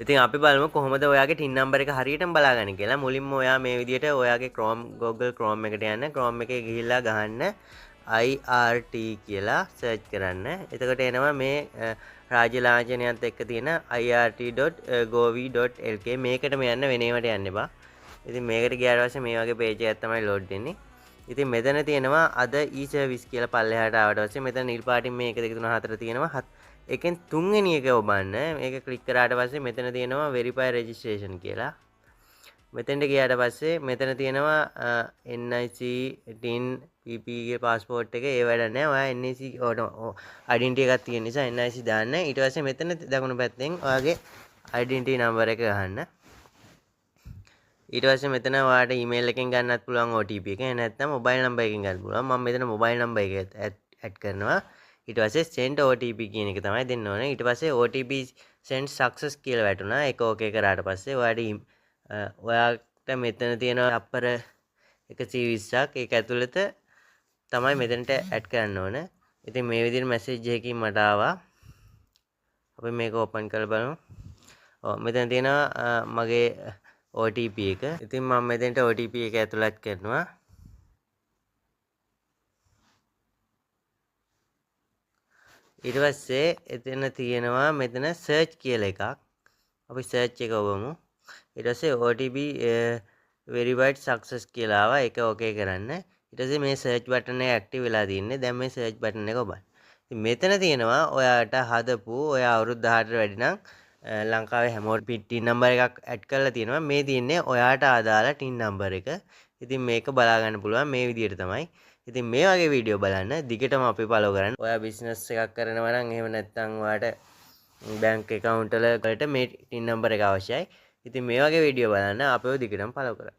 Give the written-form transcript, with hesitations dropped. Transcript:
ඉතින් අපි බලමු කොහොමද ඔයාගේ ටින් නම්බර් එක හරියටම බලාගන්නේ කියලා. මුලින්ම ඔයා මේ විදිහට ඔයාගේ Google Chrome එකට යන්න. Chrome එකේ ගිහිල්ලා ගහන්න IRT කියලා සර්ච් කරන්න. එතකොට එනවා මේ රාජ්‍ය ලාංඡනයත් එක්ක තියෙන irt.gov.lk මේකටම යන්න වෙනේවට යන්න එපා. ඉතින් මේකට ගියාට පස්සේ මේ වගේ පේජ් එකක් තමයි ලෝඩ් වෙන්නේ. ඉතින් මෙතන තියෙනවා අද e-service කියලා පල්ලෙහාට ආවට පස්සේ මෙතන නිල් පාටින් මේ 1 2 3 4 තියෙනවා. එකෙන් තුන්වෙනි එක ඔබන්න මේක ක්ලික් කරාට පස්සේ මෙතන තියෙනවා verify registration කියලා. මෙතෙන්ට ගියාට පස්සේ මෙතන තියෙනවා NIC TIN PP ගේ passport එක ඒ වැඩ නැහැ. ඔයා NIC identity එකක් තියෙන නිසා NIC දාන්න. ඊට පස්සේ මෙතන දකුණු පැත්තෙන් ඔයාගේ identity number එක ගහන්න. ඊට පස්සේ මෙතන ඔයාලට email එකෙන් ගන්නත් පුළුවන් OTP එක. නැත්නම් mobile number එකෙන් ගන්න පුළුවන්. මම මෙතන mobile number එක add කරනවා. ඊට පස්සේ send OTP කියන එක තමයි දෙන්න ඕනේ. ඊට පස්සේ OTP send success කියලා වැටුණා. ඒක ඕකේ කරාට පස්සේ ඔයාට මෙතන තියෙන අපර 120ක් ඒක ඇතුළත තමයි මෙතනට ඇඩ් කරන්න ඕන. ඉතින් මේ විදිහට මැසේජ් එකකින් මට ආවා. අපි මේක ඕපන් කරලා බලමු. ඔව් මෙතන තියෙනවා මගේ OTP එක. ඉතින් මම මෙතනට OTP එක ඇතුළත් කරනවා. ඊට පස්සේ එතන තියෙනවා මෙතන search කියලා එකක්. අපි search එක ඔබමු. ඊට පස්සේ OTP verified success කියලා ආවා. ඒක ඕකේ කරන්න. ඊට පස්සේ මේ search button එක active වෙලා තියෙන්නේ. දැන් මේ search button එක ඔබන්න. ඉතින් මෙතන තියෙනවා ඔයාට හදපු ඔයා අවුරුදු 18ට වැඩි නම් ලංකාවේ හැමෝටම ටින් නම්බර් එකක් ඇඩ් කරලා තියෙනවා. මේ තියෙන්නේ ඔයාට අදාළ ටින් නම්බර් එක. ඉතින් මේක බලා ගන්න පුළුවන් මේ විදිහට තමයි. ඉතින් මේ වගේ වීඩියෝ බලන්න දිගටම අපි follow කරන්න. ඔයා බිස්නස් එකක් කරනවා නම් එහෙම නැත්නම් ඔයාට බැංක් account වලට මේ ටින් නම්බර් එක අවශ්‍යයි. ඉතින් මේ වගේ වීඩියෝ බලන්න අපිව දිගටම follow කරන්න.